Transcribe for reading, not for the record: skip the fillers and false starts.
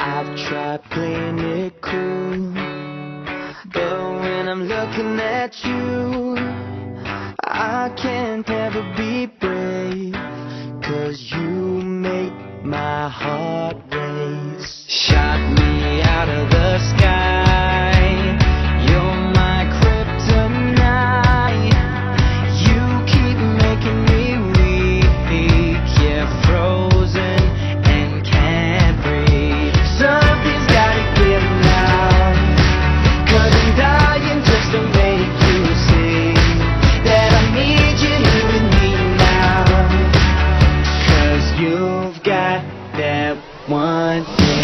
I've tried playing it cool, but when I'm looking at you, I can't ever be brave, 'cause you make my heart race. Shot me out of the sky, you're my kryptonite. You keep making me weak, yeah, frozen and can't breathe. Something's gotta give now, 'cause I'm dying just to make you see that I need you here with me now. 'Cause you've got that one thing.